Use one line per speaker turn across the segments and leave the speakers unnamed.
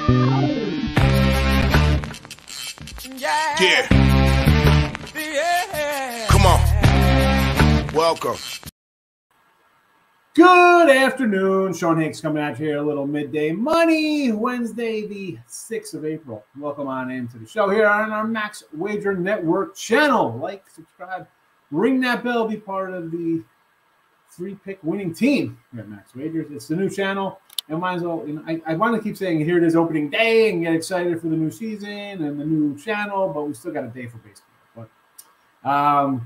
Yeah. Come on. Welcome.
Good afternoon. Sean Higgs coming out here. A little midday money. Wednesday, the 6th of April. Welcome on into the show here on our Max Wager Network channel. Like, subscribe, ring that bell, be part of the three-pick winning team here at Max Wagers. It's the new channel. And might as well, I want to keep saying here it is opening day and get excited for the new season and the new channel, but we still got a day for baseball. But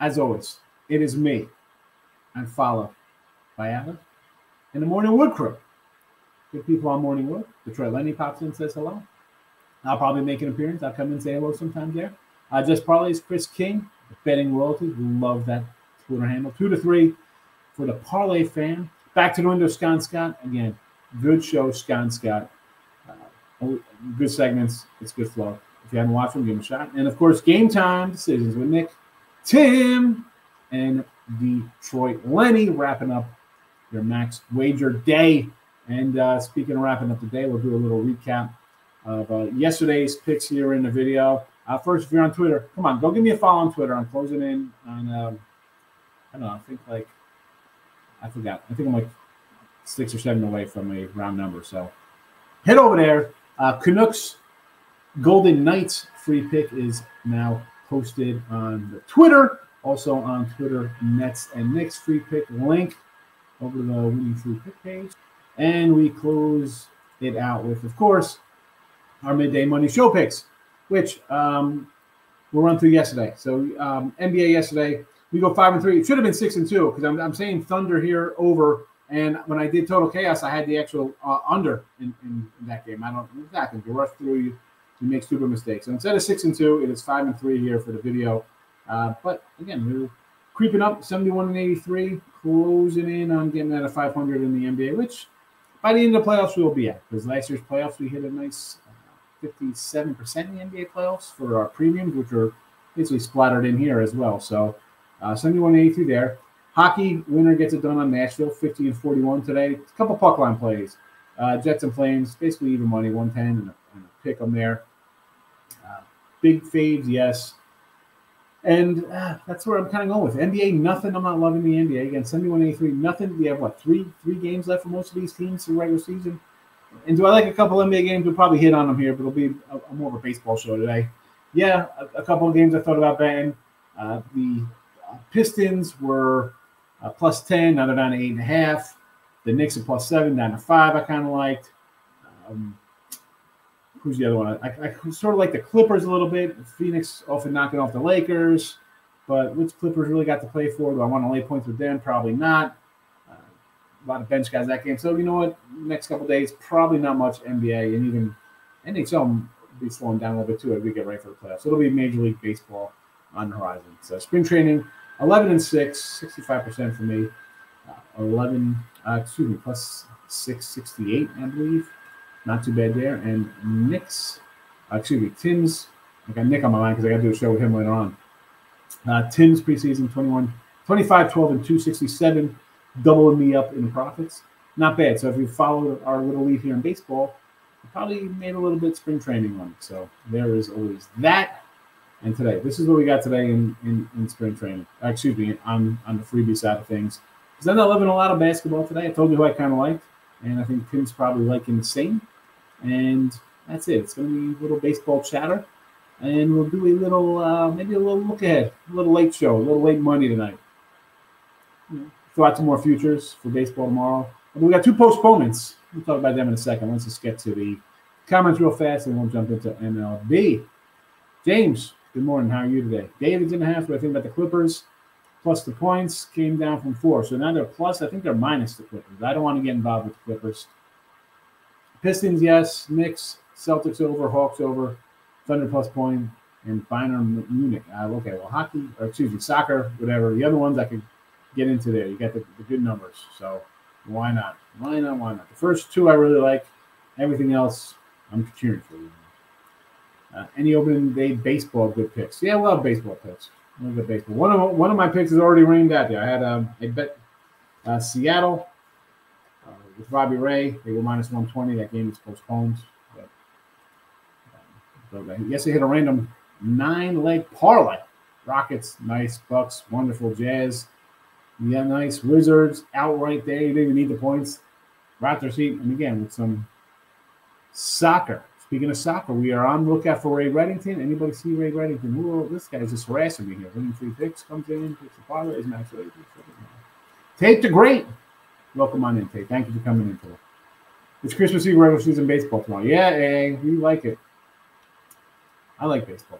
as always, it is me. I'm followed by Adam and the Morning Wood crew. Good people on Morning Wood. Detroit Lenny pops in and says hello. I'll probably make an appearance. I'll come in and say hello sometime there. Just Parlays, Chris King, betting royalty. We love that Twitter handle. 2 to 3 for the Parlay fan. Back to the window, Scott. Again, good show, Scott. Good segments. It's good flow. If you haven't watched them, give them a shot. And, of course, Game Time Decisions with Nick, Tim, and Detroit Lenny wrapping up your Max Wager day. And speaking of wrapping up the day, we'll do a little recap of yesterday's picks here in the video. First, if you're on Twitter, come on, go give me a follow on Twitter. I'm closing in on, I don't know, I forgot. I think I'm like 6 or 7 away from a round number. So head over there. Canucks Golden Knights free pick is now posted on the Twitter. Also on Twitter, Nets and Knicks free pick link over to the winning free pick page. And we close it out with, of course, our midday money show picks, which we'll run through yesterday. So NBA yesterday, we go 5-3. It should have been 6-2 because I'm saying Thunder here over. And when I did Total Chaos, I had the actual under in that game. I don't exactly. You rush through, you make stupid mistakes. So instead of 6-2, it is 5-3 here for the video. But again, we're creeping up 71-83, closing in on getting out of 500 in the NBA, which by the end of the playoffs we will be at. Because last year's playoffs we hit a nice 57% in the NBA playoffs for our premiums, which are basically splattered in here as well. So 71-83 there. Hockey winner gets it done on Nashville, 50-41 today. A couple puck line plays. Jets and Flames, basically even money, 110 and a pick them there. Big faves, yes. And that's where I'm kind of going with. NBA, nothing. I'm not loving the NBA. Again, 71-83, nothing. We have, what, three games left for most of these teams in the regular season? And do I like a couple NBA games? We'll probably hit on them here, but it'll be more of a baseball show today. Yeah, a couple of games I thought about betting. The Pistons were plus 10. Now they're down to 8.5. The Knicks are plus 7, down to 5 I kind of liked. Who's the other one? I sort of like the Clippers a little bit. Phoenix often knocking off the Lakers. But which Clippers really got to play for? Do I want to lay points with them? Probably not. A lot of bench guys that game. So you know what? Next couple days, probably not much NBA. And even NHL will be slowing down a little bit too as we get ready for the playoffs. So it'll be Major League Baseball on the horizon. So spring training, 11-6, 65% for me. Plus 668, I believe. Not too bad there. And Tim's, I got Nick on my line because I got to do a show with him later on. Tim's preseason 25, 12, and 267, doubling me up in profits. Not bad. So if you follow our little lead here in baseball, you probably made a little bit spring training money. So there is always that. And today, this is what we got today in spring training. On the freebie side of things. Because I'm not loving a lot of basketball today. I told you who I kind of liked. And I think Tim's probably liking the same. And that's it. It's going to be a little baseball chatter. And we'll do a little, maybe a little look ahead, a little late show, a little late money tonight. Throw out some more futures for baseball tomorrow. And we got 2 postponements. We'll talk about them in a second. Let's just get to the comments real fast and we'll jump into MLB. James, good morning. How are you today? David's in the house. What I think about the Clippers. Plus the points came down from 4. So now they're plus. I think they're minus the Clippers. I don't want to get involved with the Clippers. Pistons, yes. Knicks, Celtics over, Hawks over, Thunder plus point, and Bayern Munich. Okay, well, soccer, whatever. The other ones I could get into there. You got the good numbers. So why not? Why not? The first 2 I really like. Everything else, I'm cheering for you. Any opening day baseball good picks? Yeah, I love baseball picks. I love baseball. One of my picks is already rained out there. I bet Seattle with Robbie Ray, they were minus 120. That game was postponed. But I guess they hit a random 9-leg parlay. Rockets, nice. Bucks, wonderful. Jazz, yeah, nice. Wizards, out right there. You didn't even need the points. Raptors Heat, and again, with some soccer. Speaking of soccer, we are on the lookout for Ray Reddington. Anybody see Ray Reddington? Ooh, this guy's just harassing me here. Winning free picks, comes in, picks the parlay, is max rate. Tate the Great. Welcome on in, Tate. Thank you for coming in today. It's Christmas Eve regular season baseball tomorrow. Yeah, we like it. I like baseball.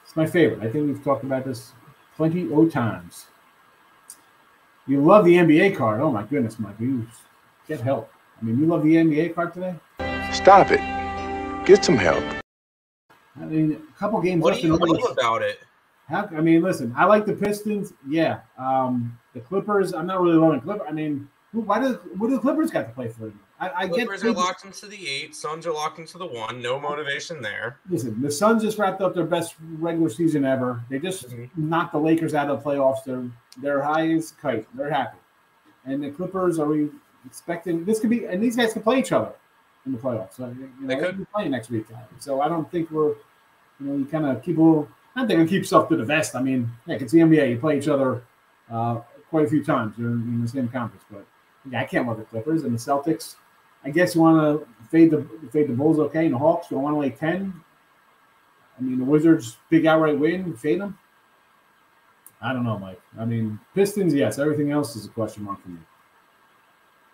It's my favorite. I think we've talked about this plenty of times. You love the NBA card. Oh, my goodness, Mike. You get help. I mean, you love the NBA card today?
Stop it. Get some help.
I mean, a couple games
What
left
do you
in the
love
race.
about it?
I mean, listen, I like the Pistons. Yeah. The Clippers, I'm not really loving Clippers. I mean, what do the Clippers got to play for?
Clippers are locked into the 8. Suns are locked into the 1. No motivation there.
Listen, the Suns just wrapped up their best regular season ever. They just knocked the Lakers out of the playoffs. They're high as a kite. They're happy. And the Clippers, are we expecting this could be, and these guys can play each other in the playoffs. So,
They could
be playing next week. So I don't think we're, you kind of keep a little. I think we keep stuff to the vest. I mean, heck, it's the NBA. You play each other quite a few times. You're in the same conference, but yeah, I can't love the Clippers and the Celtics. I guess you want to fade the Bulls, okay, and the Hawks. You want to lay 10. I mean, the Wizards, big outright win, fade them. I don't know, Mike. I mean, Pistons, yes. Everything else is a question mark for me.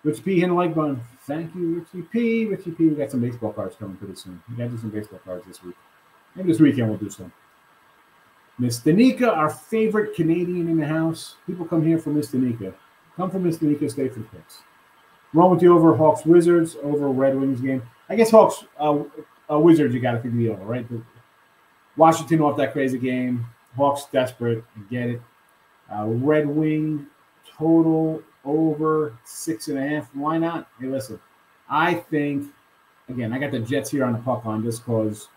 Rich P, hit a like button. Thank you, Richie P. Richie P, we got some baseball cards coming pretty soon. We got to do some baseball cards this week. Maybe this weekend we'll do some. Miss Danica, our favorite Canadian in the house. People come here for Miss Danica. Come for Miss Danica, stay for the picks. Wrong with you over Hawks Wizards, over Red Wings game. I guess Hawks Wizards, you got to pick the over, right? But Washington off that crazy game. Hawks desperate. I get it. Red Wing total over 6.5. Why not? Hey, listen, I think, again, I got the Jets here on the puck line just because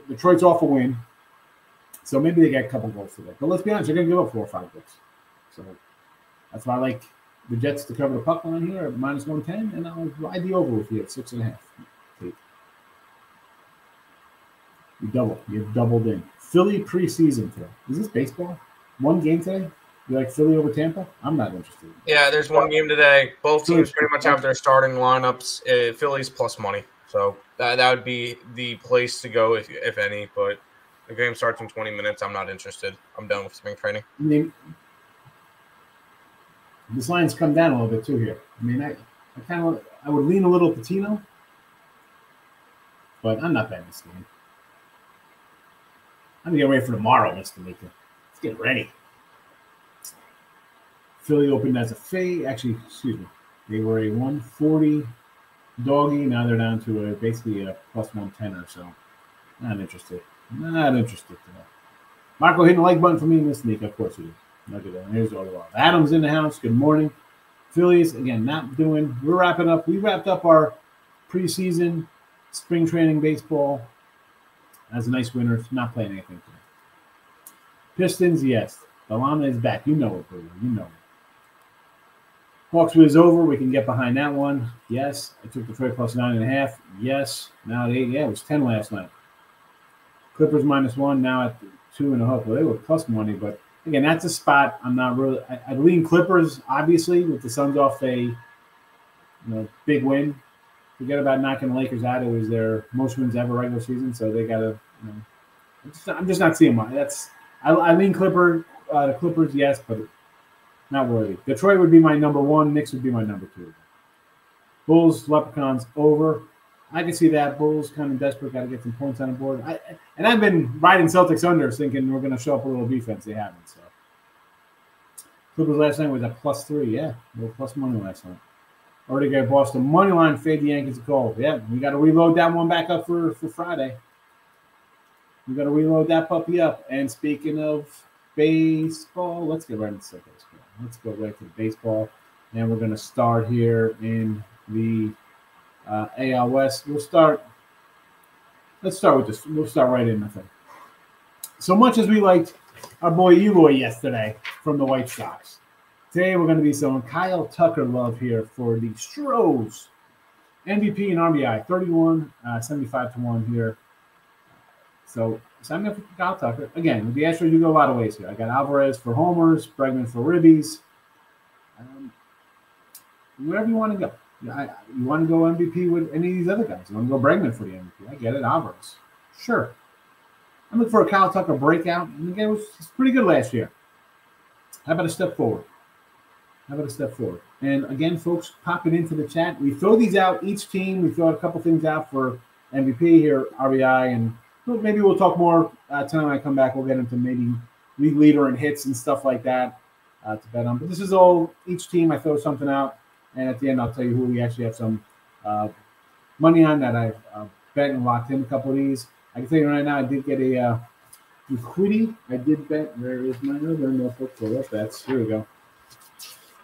Detroit's off a win. So maybe they get a couple goals today. But let's be honest, they're going to give up 4 or 5 goals. So that's why I like the Jets to cover the puck line here at minus 110, and I'll ride the over with you at 6.5. You've doubled in. Philly preseason today. Is this baseball? One game today? You like Philly over Tampa? I'm not interested.
Yeah, there's one game today. Both teams pretty much have their starting lineups. Philly's plus money. So that would be the place to go if any. But the game starts in 20 minutes. I'm not interested. I'm done with spring training.
I mean, this line's come down a little bit too here. I mean, I would lean a little Patino, but I'm not betting this game. I'm gonna get ready for tomorrow, Mr. Mika. Let's get ready. Philly opened as a fade. Actually, excuse me. They were a 140 doggy. Now they're down to basically a plus 110 or so. Not interested. Not interested today. Marco hitting the like button for me, Mr. Mika. Of course he did. Look at that. Here's all the while. Adams in the house. Good morning. Phillies, again, not doing. We're wrapping up. We wrapped up our preseason spring training baseball. As a nice winner, not playing anything today. Pistons, yes. Bellinger is back. You know it, Buehler. You know it. Hawks was over. We can get behind that one. Yes. I took Detroit plus 9.5. Yes. Now at 8. Yeah, it was 10 last night. Clippers minus 1. Now at 2.5. Well, they were plus money, but again, that's a spot I'm not really. I lean Clippers, obviously, with the Suns off a big win. Forget about knocking the Lakers out. It was their most wins ever regular season, so they got to. I'm just not seeing why. I lean the Clippers, yes, but not worthy. Detroit would be my number 1. Knicks would be my number 2. Bulls, Leprechauns over. I can see that. Bulls kind of desperate, got to get some points on the board. I've been riding Celtics under, thinking we're going to show up a little defense. They haven't. So Clippers last night was at plus 3. Yeah, they were plus money last night. Already got Boston money line, fade the Yankees a call. Yeah, we got to reload that one back up for Friday. We got to reload that puppy up. And speaking of baseball, let's get right into baseball. Let's go right to the baseball. And we're going to start here in the AL West. Let's start with this. We'll start right in, I think. So much as we liked our boy Eloy yesterday from the White Sox, Today we're going to be some Kyle Tucker love here for the Astros. MVP and RBI, 31, 75 to 1 here. So sign me up for Kyle Tucker. Again, with the Astros, you go a lot of ways here. I got Alvarez for homers, Bregman for ribbies. Wherever you want to go. You want to go MVP with any of these other guys. You want to go Bregman for the MVP. I get it. Alvarez. Sure. I'm looking for a Kyle Tucker breakout. And again, it was pretty good last year. How about a step forward? And again, folks, pop it into the chat. We throw these out each team. We throw a couple things out for MVP here, RBI, and maybe we'll talk more tonight when I come back. We'll get into maybe league leader and hits and stuff like that to bet on. But this is all each team. I throw something out, and at the end, I'll tell you who we actually have some money on that I've bet and locked in a couple of these. I can tell you right now, I did get a Uquidy. I did bet. Where is my other notebook for those bets? Here we go.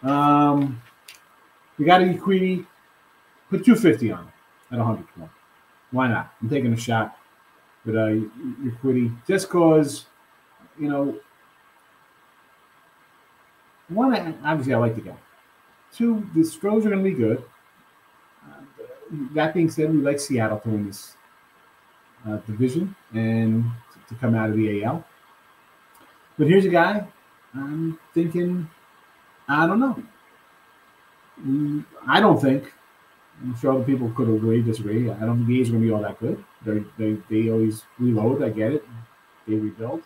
We got a Uquidy. Put 250 on it at 100 to 1. Why not? I'm taking a shot with Uquidy just because, one, obviously I like the guy. Two, the Astros are going to be good. That being said, we like Seattle to win this division and to come out of the AL. But here's a guy I'm thinking, I don't know. I don't think, I'm sure other people could agree, disagree. I don't think the A's are going to be all that good. They always reload. I get it. They rebuild.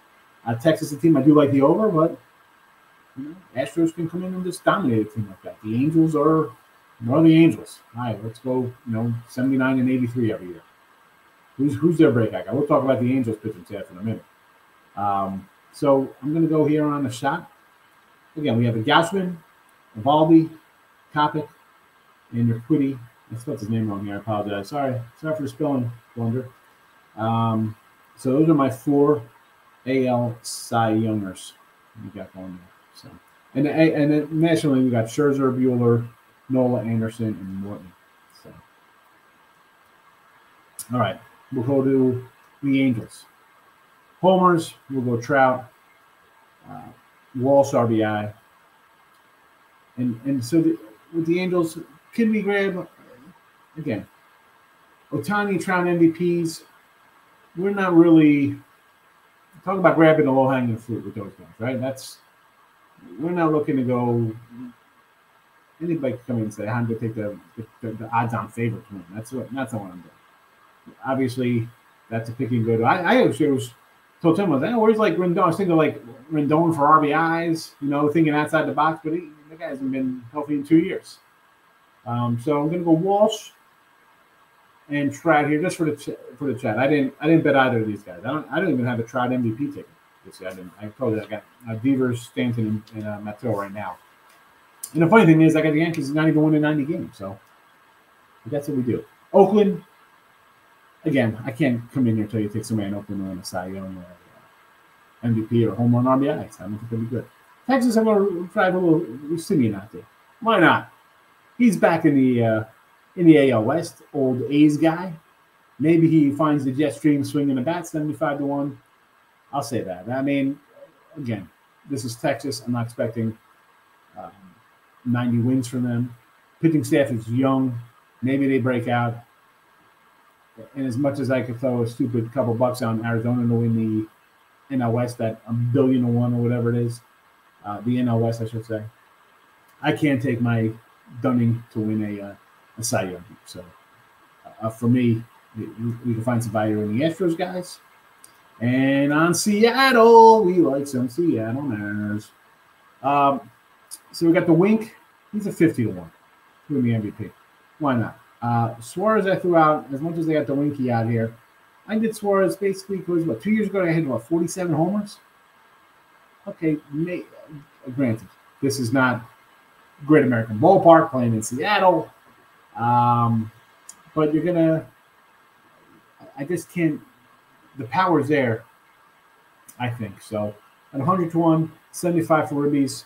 Texas is a team I do like the over, but Astros can come in and just dominate a team like that. The Angels are the Angels. All right, let's go, 79 and 83 every year. Who's their breakout guy? We'll talk about the Angels pitching staff in a minute. So I'm going to go here on the shot. Again, we have a Gaussman, Evaldi, Kopech, and Uquidy. I spelled his name wrong here. I apologize. Sorry for the spelling blunder. So those are my 4 AL Cy Youngers we got going there. So, and then nationally we got Scherzer, Buehler, Nola, Anderson, and Morton. So, all right, we'll go to the Angels. Homers, we'll go Trout, Walsh, RBI, and so with the Angels, can we grab again Ohtani, Trout, MVPs? We're not really talking about grabbing the low-hanging fruit with those guys, right? We're not looking to go. Anybody can come in and say, "I'm going to take the odds-on favorite to win." That's not what I'm doing. Obviously, that's a picking good. I actually told Tim, where's like Rendon? I was thinking like Rendon for RBIs, thinking outside the box, but the guy hasn't been healthy in 2 years. So I'm going to go Walsh and Trout here just for the chat. I didn't bet either of these guys. I don't even have a Trout MVP ticket this year. I told you I got Devers, Stanton, and Mateo right now. And the funny thing is, I got the Yankees not even winning 90 games. So that's what we do. Oakland. Again, I can't come in here and tell you to take somebody in Oakland and a Cy Young or MVP or home run RBI. I don't think it'll be good. Texas, I'm going to drive a little Siemien out there. Why not? He's back in the AL West, old A's guy. Maybe he finds the jet stream swinging the bat, 75 to 1. I'll say that. I mean, again, this is Texas. I'm not expecting 90 wins from them. Pitching staff is young. Maybe they break out. And as much as I could throw a stupid couple bucks on Arizona to win the NL West, that $1 billion to 1 or whatever it is, the NL West, I should say, I can't take my Dunning to win a Cy Young. So for me, we can find some value in the Astros guys. And on Seattle, we like some Seattle Mariners. So we got the Wink. He's a 50 to 1 to win the MVP. Why not? Suarez I threw out, as much as they got the Winky out here. I did Suarez basically because, 2 years ago I had, 47 homers? Okay, granted, this is not Great American Ballpark playing in Seattle. But you're going to – I just can't – the power's there, I think. So at 100 to 1, 75 for ribbies.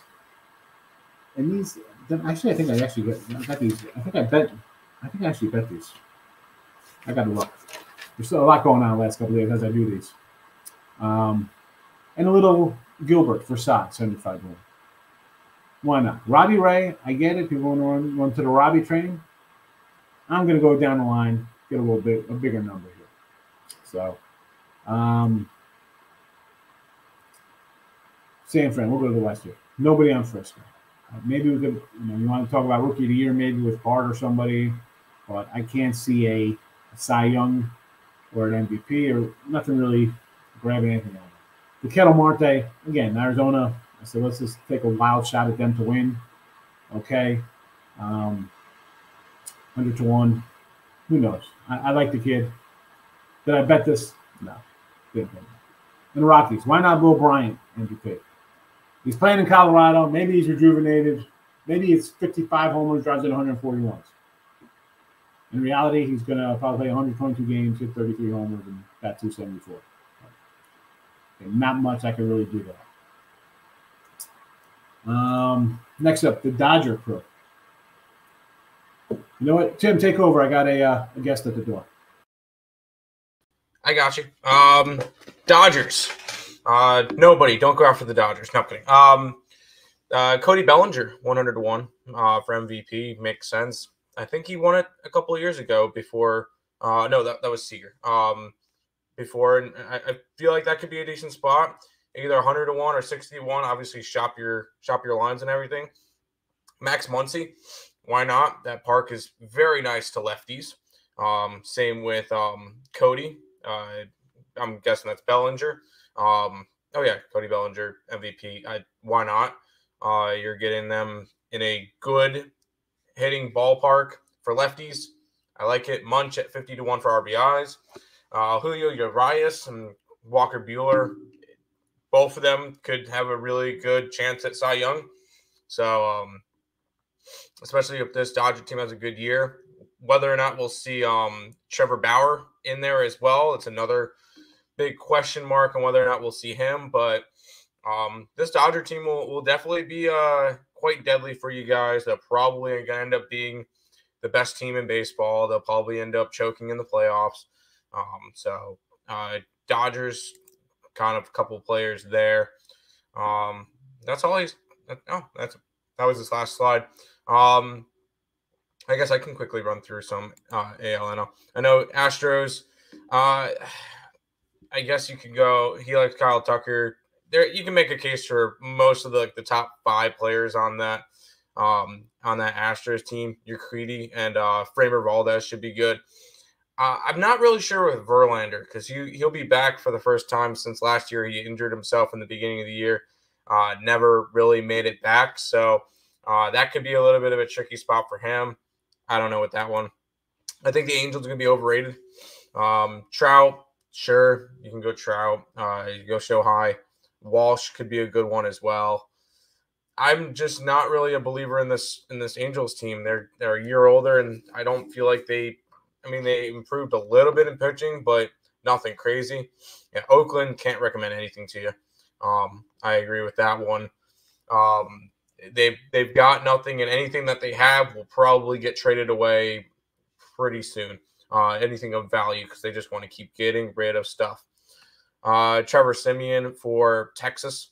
And these – actually, I think I actually got these. I think I actually bet these. I got to look. There's still a lot going on the last couple of days as I do these. And a little Gilbert for Sox, 75 to 1. Why not? Robbie Ray, I get it. People want to run to the Robbie train. I'm going to go down the line, get a bigger number here. So, San Fran, we'll go to the West here. Nobody on Frisco. Maybe we could, you want to talk about Rookie of the Year, maybe with Bart or somebody, but I can't see a Cy Young or an MVP or nothing really grabbing anything on it. The Kettle Marte, again, Arizona. I said, let's just take a wild shot at them to win. Okay. 100 to 1. Who knows? I like the kid. Did I bet this? No. Didn't bet. And the Rockies. Why not Will Bryant MVP? He's playing in Colorado. Maybe he's rejuvenated. Maybe it's 55 homers, drives in 141. In reality, he's going to probably play 122 games, hit 33 homers, and bat 274. Okay, not much I can really do there. Next up, the Dodger crew. You know what? Tim, take over. I got a guest at the door.
I got you. Dodgers. Nobody. Don't go after the Dodgers. No kidding. Cody Bellinger, 100 to 1 for MVP. Makes sense. I think he won it a couple of years ago before. No, that was Seager. Before, and I feel like that could be a decent spot. Either 100 to 1 or 60 to 1. Obviously, shop your lines and everything. Max Muncy. Why not? That park is very nice to lefties. Same with Cody. I'm guessing that's Bellinger. Oh, yeah, Cody Bellinger, MVP. Why not? You're getting them in a good hitting ballpark for lefties. I like it. Munch at 50 to 1 for RBIs. Julio Urias and Walker Buehler, both of them could have a really good chance at Cy Young. So, especially if this Dodger team has a good year. Whether or not we'll see Trevor Bauer in there as well, it's another big question mark on whether or not we'll see him. But this Dodger team will definitely be quite deadly for you guys. They're probably going to end up being the best team in baseball. They'll probably end up choking in the playoffs. Dodgers, kind of a couple players there. That's all he's. That was his last slide. I guess I can quickly run through some AL. I know Astros. I guess you could go. He likes Kyle Tucker. There, you can make a case for most of the top 5 players on that Astros team. Uquidy and Framber Valdez should be good. I'm not really sure with Verlander because he'll be back for the first time since last year. He injured himself in the beginning of the year. Never really made it back. So that could be a little bit of a tricky spot for him. I don't know with that one. I think the Angels are going to be overrated. Trout, sure, you can go Trout. You go Shohei. Walsh could be a good one as well. I'm just not really a believer in this Angels team. They're a year older, and I don't feel like they improved a little bit in pitching, but nothing crazy. Yeah, Oakland, can't recommend anything to you. I agree with that one. They've got nothing, and anything that they have will probably get traded away pretty soon. Anything of value because they just want to keep getting rid of stuff. Trevor Siemien for Texas.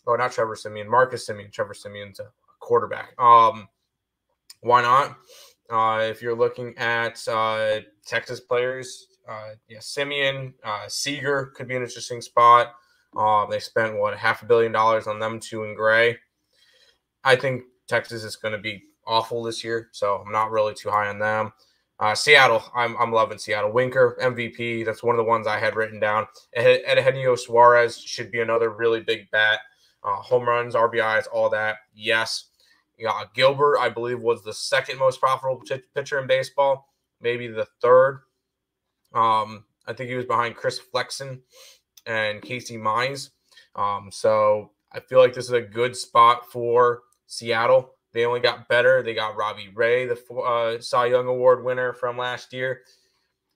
Oh, not Trevor Siemien, Marcus Siemien. Trevor Siemien's a quarterback. Why not? If you're looking at Texas players, Siemien, Seager could be an interesting spot. They spent, $500 million on them two in gray. I think Texas is going to be awful this year, so I'm not really too high on them. Seattle, I'm loving Seattle. Winker, MVP, that's one of the ones I had written down. Eugenio Suarez should be another really big bat. Home runs, RBIs, all that, yes. Gilbert, I believe, was the second most profitable pitcher in baseball, maybe the third. I think he was behind Chris Flexen and Casey Mize. So I feel like this is a good spot for Seattle. They only got better. They got Robbie Ray, the Cy Young Award winner from last year.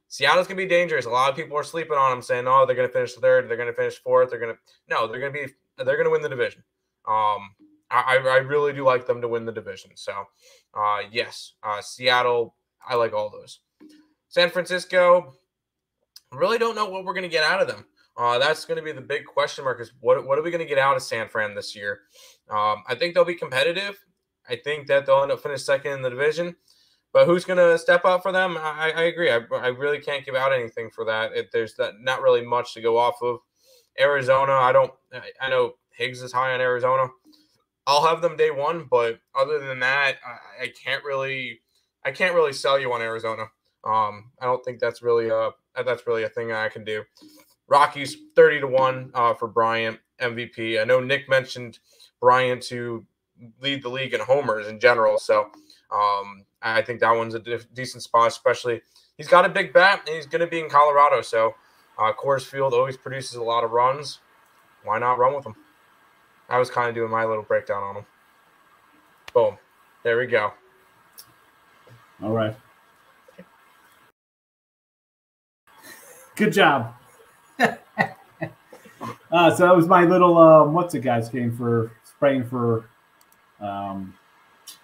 Seattle's going to be dangerous. A lot of people are sleeping on them, saying, "Oh, they're going to finish third. They're going to finish fourth. They're going to win the division." I really do like them to win the division. So, yes, Seattle, I like all those. San Francisco, really don't know what we're going to get out of them. That's going to be the big question mark is what are we going to get out of San Fran this year? I think they'll be competitive. I think that they'll end up finishing second in the division. But who's going to step up for them? I agree. I really can't give out anything for that. There's not really much to go off of. Arizona, I know Higgs is high on Arizona. I'll have them day one, but other than that, I can't really sell you on Arizona. I don't think that's really a thing I can do. Rockies 30-1 for Bryant MVP. I know Nick mentioned Bryant to lead the league in homers in general, so I think that one's a decent spot. Especially he's got a big bat and he's going to be in Colorado, so Coors Field always produces a lot of runs. Why not run with him? I was kind of doing my little breakdown on him. Boom. There we go.
All right. Good job. So that was my little what's it guys came for spraying for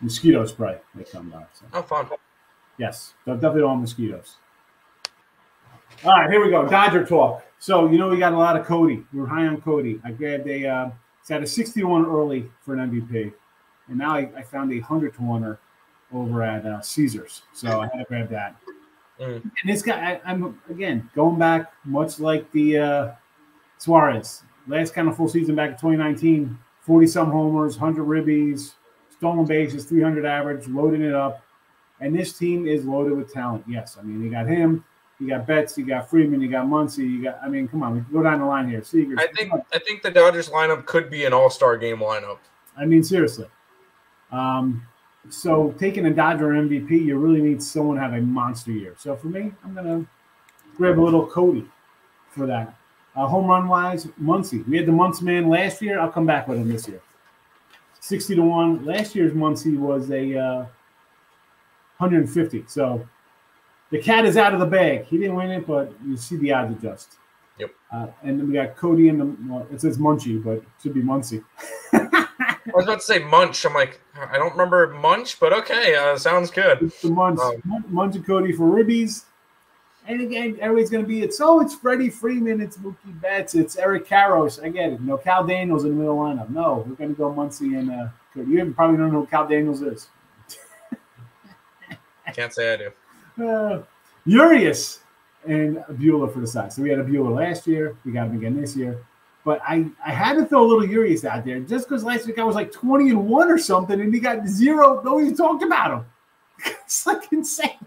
mosquito spray. They come out. So.
Oh, fun.
Yes, definitely don't want mosquitoes. All right, here we go. Dodger talk. So we got a lot of Cody. We're high on Cody. I grabbed it's at a 60-1 early for an MVP, and now I found a 100-1er over at Caesars. So I had to grab that. And this guy, I'm again going back much like the Suarez last kind of full season back in 2019, 40-some homers, 100 ribbies, stolen bases, 300 average, loading it up. And this team is loaded with talent. Yes, I mean you got him, you got Betts, you got Freeman, you got Muncy, come on, we can go down the line here. Seegers,
I think the Dodgers lineup could be an all-star game lineup.
I mean seriously. So taking a Dodger MVP, you really need someone to have a monster year. So for me, I'm going to grab a little Cody for that. Home run-wise, Muncy. We had the Munch man last year. I'll come back with him this year. 60-1. Last year's Muncy was a 150. So the cat is out of the bag. He didn't win it, but you see the odds adjust.
Yep.
And then we got Cody it says Munchy, but it should be Muncy.
I was about to say Munch. I'm like, I don't remember Munch, but okay, sounds good.
It's the Munch. Munch and Cody for ribbies. And again, everybody's going to be, it's Freddie Freeman, it's Mookie Betts, it's Eric Karros. I get it. No, Cal Daniels in the middle lineup. No, we're going to go Muncy and Cody. You probably don't know who Cal Daniels is.
Can't say I do.
Urias and Buehler for the side. So we had a Buehler last year. We got him again this year. But I had to throw a little Urias out there just because last week I was like 20-1 or something, and he got 0. Nobody talked about him. It's like insane.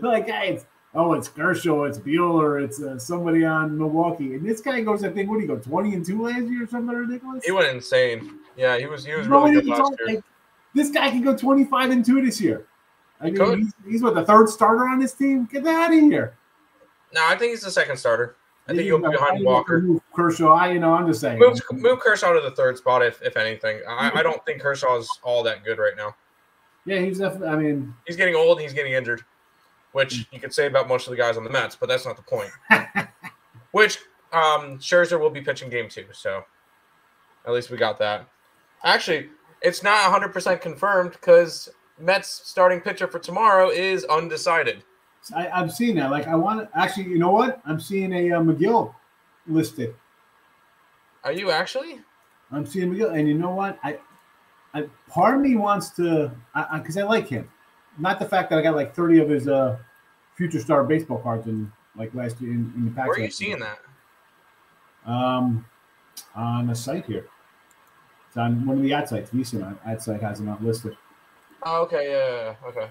Like, hey, it's Kershaw, it's Buehler, it's somebody on Milwaukee, and this guy goes, I think, what did he go 20-2 last year or something ridiculous?
He went insane. Yeah, he was really good last year.
Like, this guy can go 25-2 this year. I mean, he's what, the third starter on this team? Get that out of here.
No, I think he's the second starter. I think he'll be behind Walker.
Move Kershaw, I'm just saying.
Move Kershaw to the third spot, if anything. I don't think Kershaw's all that good right now.
Yeah, he's definitely. I mean,
he's getting old. He's getting injured, which you could say about most of the guys on the Mets, but that's not the point. Which Scherzer will be pitching game 2, so at least we got that. Actually, it's not 100% confirmed because Mets starting pitcher for tomorrow is undecided.
I've seen that. Like, I want to actually, you know what? I'm seeing a McGill listed.
Are you actually?
I'm seeing McGill, and you know what? I part of me wants to, because I like him. Not the fact that I got like 30 of his future star baseball cards in like last year in the pack.
Where are you seeing that?
On a site here. It's on one of the ad sites. Recent ad site has him not listed.
Oh, okay, yeah, okay.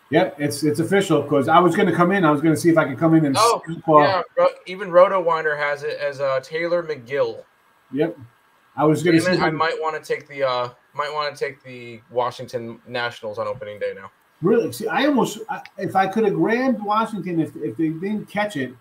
Yep, it's official because I was going to come in. I was going to see if I could come in and.
Even RotoWinder has it as Taylor McGill.
Yep, I was going to see.
I might want to take the Washington Nationals on opening day now.
Really? See, if I could have grabbed Washington, if they didn't catch it,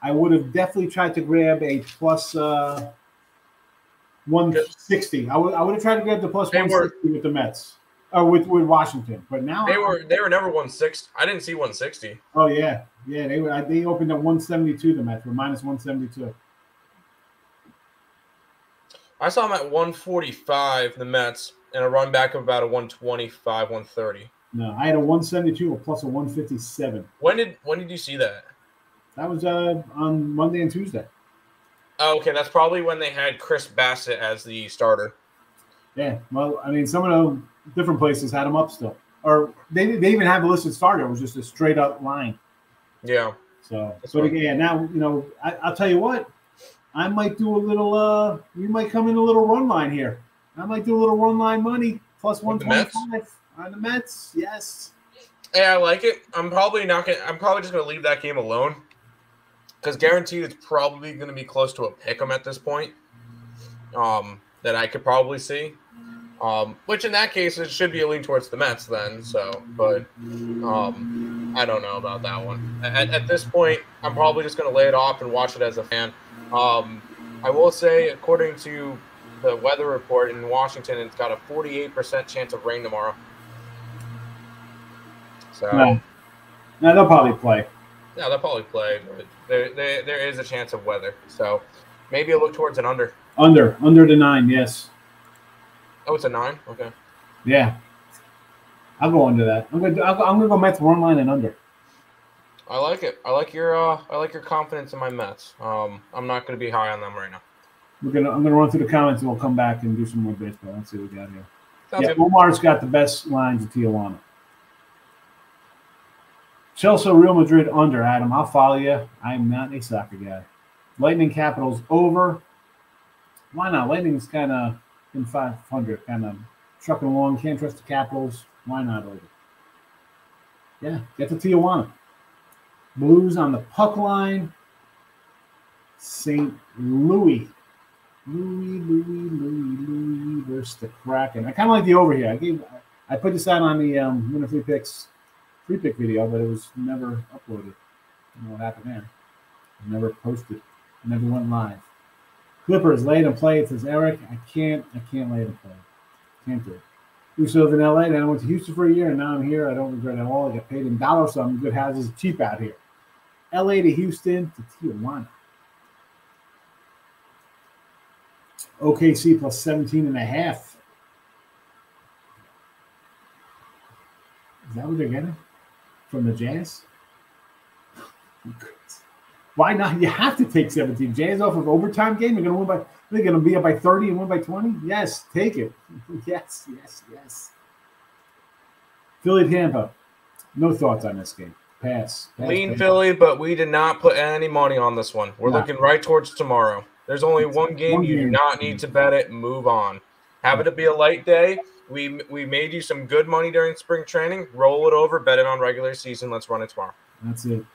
I would have definitely tried to grab a plus 160. I would have tried to grab the plus 160 with the Mets. With Washington, but now
they were never 160. I didn't see 160.
Oh yeah. They opened at 172. The Mets were minus 172.
I saw them at 145. The Mets and a run back of about a 125, 130.
No, I had a 172 or plus a 157.
When did you see that?
That was on Monday and Tuesday.
Oh, okay, that's probably when they had Chris Bassett as the starter.
Yeah, well, I mean, some of the different places had him up still. Or they even have a listed starter. It was just a straight up line.
Yeah.
So, but again, now, I'll tell you what. I might do a little, we might come in a little run line here. I might do a little run line money plus 125 on the Mets. Yes.
Yeah, I like it. I'm probably just going to leave that game alone because guaranteed it's probably going to be close to a pick 'em at this point that I could probably see. Which in that case, it should be a lean towards the Mets then. So, but I don't know about that one. At this point, I'm probably just going to lay it off and watch it as a fan. I will say, according to the weather report in Washington, it's got a 48% chance of rain tomorrow. So,
no, they'll probably play.
Yeah, they'll probably play, but there is a chance of weather. So, maybe a look towards an under.
Under the 9, yes.
Oh, it's a 9? Okay.
Yeah. I'll go under that. I'm gonna go Mets run line and under.
I like it. I like your confidence in my Mets. I'm not going to be high on them right now.
I'm gonna run through the comments and we'll come back and do some more baseball. Let's see what we got here.
Sounds good.
Omar's got the best lines of Tijuana. Chelsea, Real Madrid under. Adam, I'll follow you. I'm not a soccer guy. Lightning Capitals over. Why not? Lightning's kind of in 500, kind of trucking along. Can't trust the Capitals. Why not over? Yeah, get to Tijuana. Blues on the puck line. St. Louis. Louis versus the Kraken. I kind of like the over here. I put this out on the Winner Free pick video, but it was never uploaded. I don't know what happened there. Never posted. Never went live. Clippers lay it and play. It says Eric. I can't lay it and play. Can't do it. We used to live in LA, then I went to Houston for a year, and now I'm here. I don't regret it at all. I get paid in dollars, so I'm good houses cheap out here. LA to Houston to Tijuana. OKC plus 17.5. Is that what they're getting from the Jazz? Why not? You have to take 17. Jazz off of overtime game. They're going to be up by 30 and win by 20. Yes, take it. Yes. Philly, Tampa. No thoughts on this game. Pass.
Lean Philly, but we did not put any money on this one. We're looking right towards tomorrow. There's only one game. You do not need to bet it. Move on. Have it be a light day. We made you some good money during spring training. Roll it over. Bet it on regular season. Let's run it tomorrow.
That's it.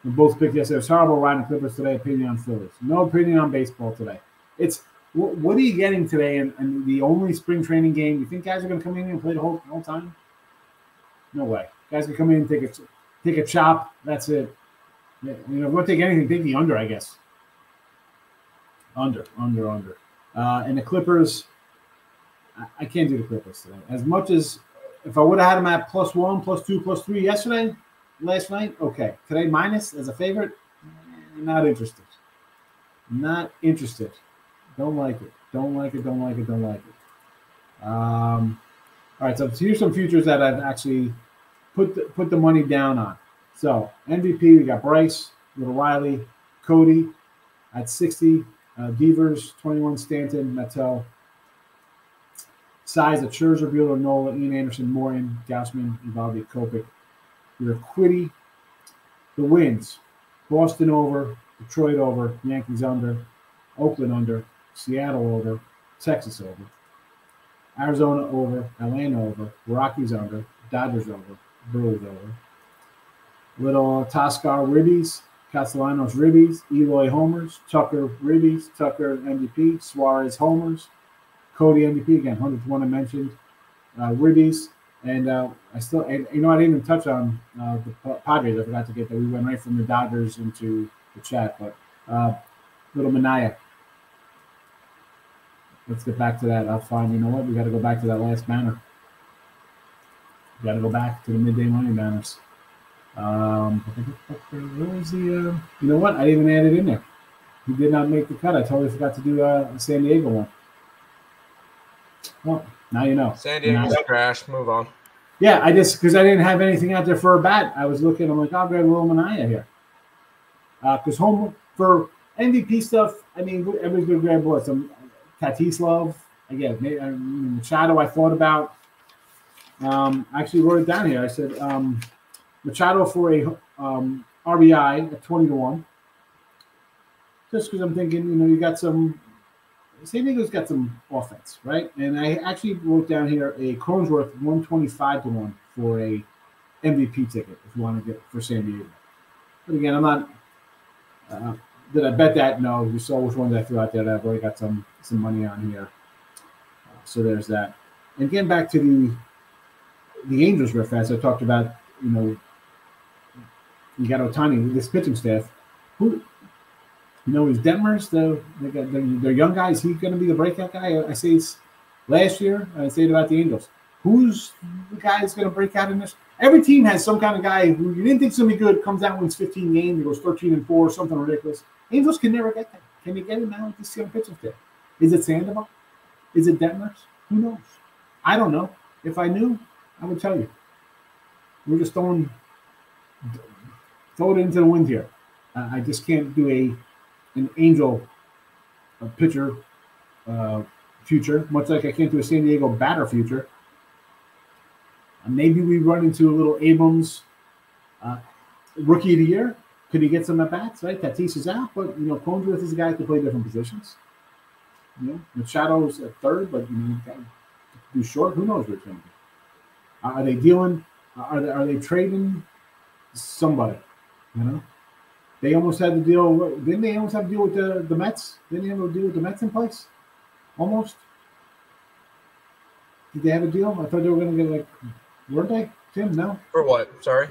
We both picked yesterday. It's horrible riding Clippers today. Opinion on Phillies. No opinion on baseball today. It's what are you getting today in the only spring training game? You think guys are going to come in and play the whole time? No way. Guys can come in and take a chop. That's it. Yeah, if you want to take anything, take the under, I guess. Under. And the Clippers, I can't do the Clippers today. As much as if I would have had them at +1, +2, +3 last night, okay. Today, minus as a favorite, not interested. Not interested. Don't like it. All right, so here's some futures that I've actually put the money down on. So MVP, we got Bryce, Little Riley, Cody at 60, Devers, 21, Stanton, Mattel. Size of Scherzer, Buehler, Nola, Ian Anderson, Morton, Gausman, Evaldi, Kopech. Your Uquidy. The wins: Boston over, Detroit over, Yankees under, Oakland under, Seattle over, Texas over, Arizona over, Atlanta over, Rockies under, Dodgers over, Brewers over. Little Toscar ribbies, Castellanos ribbies, Eloy homers, Tucker ribbies, Tucker MVP, Suarez homers, Cody MVP again, 100-1 I mentioned, ribbies, and I didn't even touch on the Padres. I forgot to get that. We went right from the Dodgers into the chat, but little Mandea. Let's get back to that. I'll find. You know what? We got to go back to that last banner. We got to go back to the midday money banners. Where was the? You know what? I didn't even add it in there. He did not make the cut. I totally forgot to do a San Diego one. Well, now you know.
San Diego's trash. Move on.
Yeah, because I didn't have anything out there for a bat. I was looking. I'm like, I'll grab a little Mandea here. Because home for MVP stuff, I mean, everybody's going to grab what? Some Tatis love again, Machado I thought about. I actually wrote it down here. I said Machado for a RBI at 20-1. Just because I'm thinking, you got some – San Diego's got some offense, right? And I actually wrote down here a Cronenworth 125-1 for a MVP ticket if you want to get for San Diego. But again, I'm not did I bet that? No. You saw which ones I threw out there that I've already got some money on here. So there's that. And getting back to the Angels real fast, I talked about, you got Ohtani, this pitching staff. Who, is Detmers, their young guy, is he going to be the breakout guy? I say it's last year. I say it about the Angels. Who's the guy that's going to break out in this? Every team has some kind of guy who you didn't think was going to be good, comes out, wins 15 games, he goes 13-4, something ridiculous. Angels can never get that. Can they get it now with this young pitching staff? Is it Sandoval? Is it Detmers? Who knows? I don't know. If I knew, I would tell you. We're just throw it into the wind here. I just can't do an Angel pitcher future, much like I can't do a San Diego batter future. Maybe we run into a little Abrams rookie of the year. Could he get some at bats? Right, Tatis is out, but Cronenworth is a guy who can play different positions. Machado's at third, but do short. Who knows where it's going to be? Are they dealing? Are they trading somebody? They almost had to deal. Didn't they almost have to deal with the Mets? Didn't they have to deal with the Mets in place? Almost. Did they have a deal? I thought they were going to get weren't they? Tim, no.
For what? Sorry.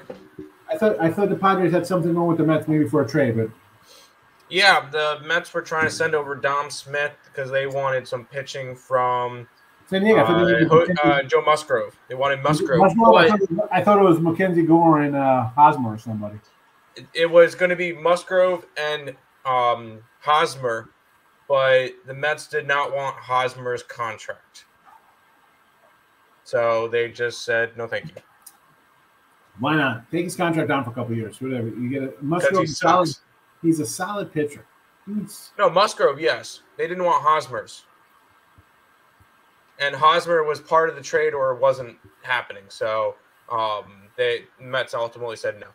I thought the Padres had something wrong with the Mets, maybe for a trade, but.
Yeah, the Mets were trying to send over Dom Smith because they wanted some pitching from
San Diego.
Joe Musgrove. They wanted Musgrove.
I thought it was Mackenzie Gore and Hosmer or somebody.
It was going to be Musgrove and Hosmer, but the Mets did not want Hosmer's contract. So they just said, no, thank you.
Why not? Take his contract down for a couple of years, whatever. You get a Musgrove. He's a solid pitcher.
No, Musgrove, yes. They didn't want Hosmer's. And Hosmer was part of the trade or wasn't happening. So the Mets ultimately said no.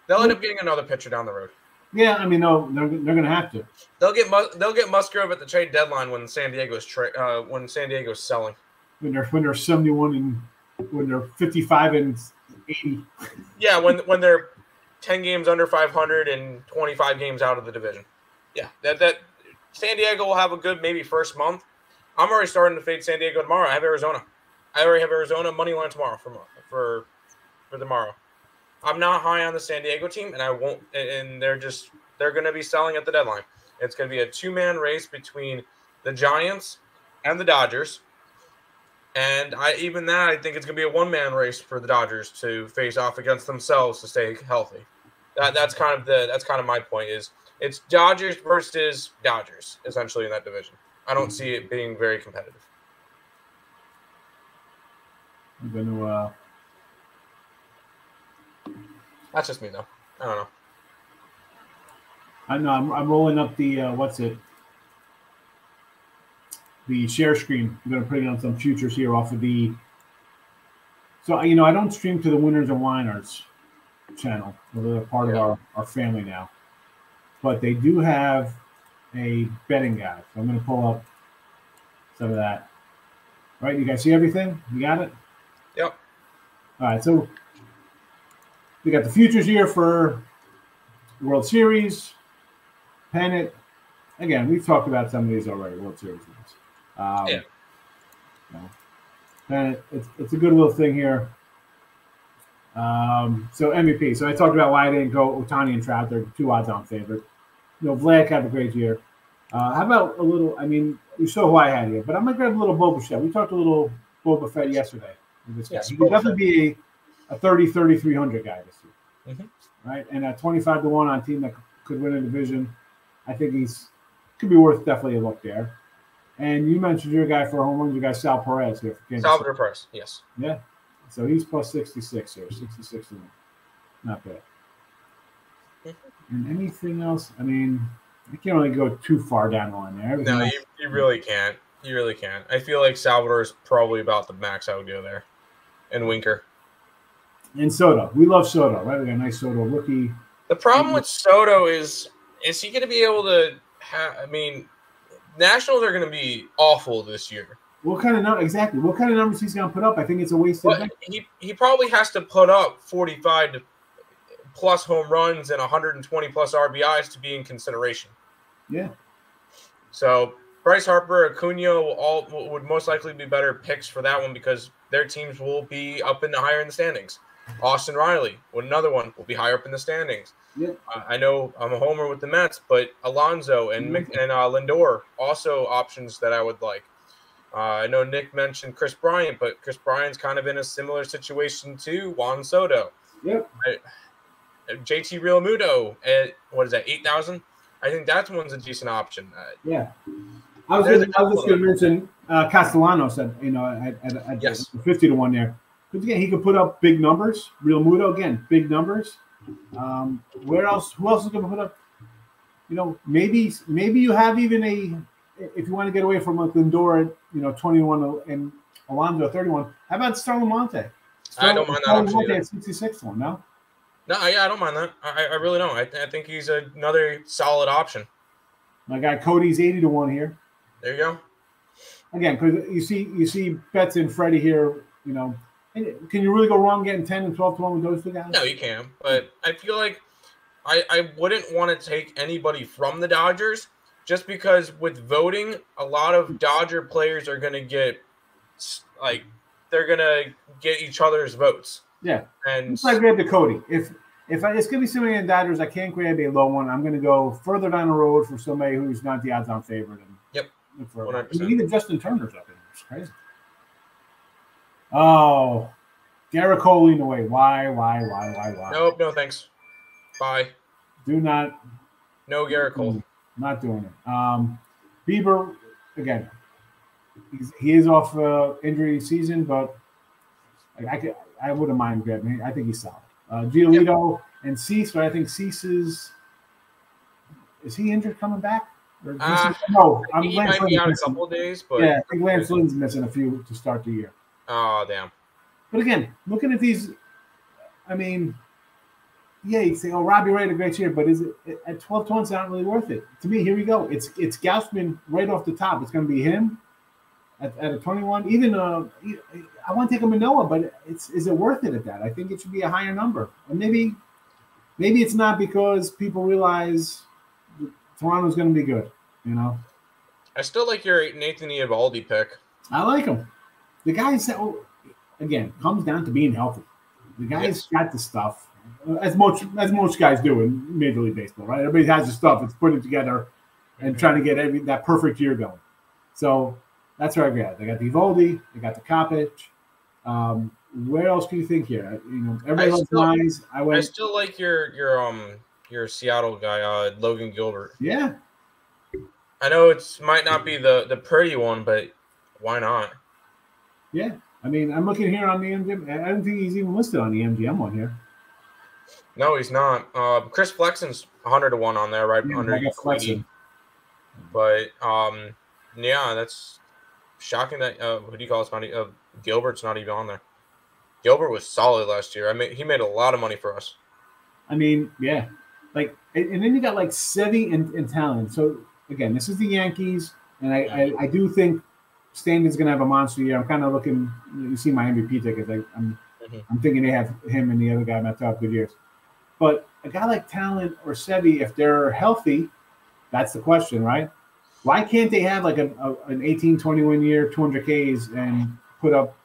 They'll end up getting another pitcher down the road.
Yeah, no, they're going to have to.
They'll get Musgrove at the trade deadline when San Diego's selling.
When they're 71 and when they're 55 and 80.
Yeah, when they're 10 games under 500 and 25 games out of the division. Yeah, that San Diego will have a good maybe first month. I'm already starting to fade San Diego tomorrow. I have Arizona. I already have Arizona money line tomorrow for tomorrow. I'm not high on the San Diego team, and I won't. And they're going to be selling at the deadline. It's going to be a two-man race between the Giants and the Dodgers. And I think it's going to be a one-man race for the Dodgers to face off against themselves to stay healthy. That's kind of my point. Is it's Dodgers versus Dodgers essentially in that division. I don't see it being very competitive.
I'm going to.
That's just me though. I don't know.
I know. I'm rolling up the the share screen. I'm going to put it on some futures here off of the. So I don't stream to the Winners and Whiners channel. They're part of our family now, but they do have a betting guide. So I'm going to pull up some of that. All right, you guys see everything? You got it?
Yep.
All right, so we got the futures here for World Series, pennant. Again, we've talked about some of these already, World Series ones. Pennant, it's a good little thing here. So MVP. So I talked about why I didn't go Ohtani and Trout. They're 2 odds-on favorite. Vlad have a great year. How about a little? You saw who I had here, but I'm gonna grab a little Boba Fett. We talked a little Boba Fett yesterday. He could definitely be a 3,300 guy this year, right? And at 25-1 on a team that could win a division, I think could be worth definitely a look there. And you mentioned your guy for home runs. You got Sal Perez here for Kansas City.
Salvador Perez, yes.
Yeah, so he's plus 66 here, 66 to 1. Not bad. And anything else? I can't really go too far down the line there.
No, you really can't. You really can't. I feel like Salvador is probably about the max I would go there. And Winker.
And Soto. We love Soto, right? We got a nice Soto rookie.
The problem with Soto is he going to be able to I mean, Nationals are going to be awful this year.
What kind of numbers he's going to put up? I think it's a waste of time.
He probably has to put up 45 plus home runs and 120 plus RBIs to be in consideration.
Yeah.
So Bryce Harper, Acuna would most likely be better picks for that one because their teams will be up in the higher in the standings. Austin Riley, another one, will be higher up in the standings.
Yeah.
I know I'm a homer with the Mets, but Alonso and Lindor also options that I would like. I know Nick mentioned Chris Bryant, but Chris Bryant's kind of in a similar situation to Juan Soto.
Yep.
JT Realmuto at, what is that, 8,000? I think that one's a decent option.
Yeah. I was just going to mention Castellanos at 50 to 1 there. Because again, he could put up big numbers. Realmuto, again, big numbers. Where else? Who else is going to put up? Maybe you have even if you want to get away from Lindor at 21 and Alonso at 31. How about Starlin Marte?
I don't mind that option
Marte at 66 one. No.
No, yeah, I don't mind that. I really don't. I think he's another solid option.
My guy Cody's 80 to 1 here.
There you go.
Again, because you see Betts and Freddie here. Can you really go wrong getting 10 and 12 to 1 with those two guys?
No, you can. But I feel like I wouldn't want to take anybody from the Dodgers just because with voting, a lot of Dodger players are going to get they're going to get each other's votes.
Yeah.
And
I grab the Cody. If it's going to be somebody in Dodgers, I can't grab a low one. I'm going to go further down the road for somebody who's not the odds-on favorite.
Yep.
100%. Even Justin Turner's up in there. It's crazy. Oh, Garrett Cole leading away. Why?
Nope, no thanks. Bye.
Do not.
No Garrett Cole.
Not doing it. Bieber, again, he is off injury season, but I wouldn't mind grabbing him. I think he's solid. Giolito and Cease, but I think Cease is he injured coming back? No,
he might be out a couple of days, but
yeah, I think Lance Lynn's missing a few to start the year.
Oh, damn.
But again, looking at these, I mean, yeah, you say, Robbie Ray had a great year, but is it at 12 to 1? It's not really worth it. To me, here we go. It's Gausman right off the top. It's going to be him at a 21. Even I want to take a Manoah, but is it worth it at that? I think it should be a higher number. And maybe it's not because people realize Toronto's going to be good.
I still like your Nathan Eovaldi pick.
I like him. The guy's again comes down to being healthy. The guy's got the stuff, as most guys do in Major League Baseball, right? Everybody has the stuff. It's putting it together and trying to get that perfect year going. So that's where I got. They got the Eovaldi. They got the Kopech. Where else can you think here? Everybody loves lines. I
still like your Seattle guy, Logan Gilbert.
Yeah.
I know it might not be the pretty one, but why not?
Yeah. I mean, I'm looking here on the MGM. I don't think he's even listed on the MGM one here.
No, he's not. Chris Flexen's 100 to 1 on there, right under Uquidy. But yeah, that's shocking that who do you call it? Gilbert's not even on there. Gilbert was solid last year. He made a lot of money for us.
I mean, yeah. And then you got Sevy and Talon. So again, this is the Yankees, and I do think Stanton's going to have a monster year. I'm kind of looking. You see my MVP tickets. I'm thinking they have him and the other guy might have good years. But a guy like Talon or Sevy, if they're healthy, that's the question, right? Why can't they have an 18-21 year, 200 Ks and put up,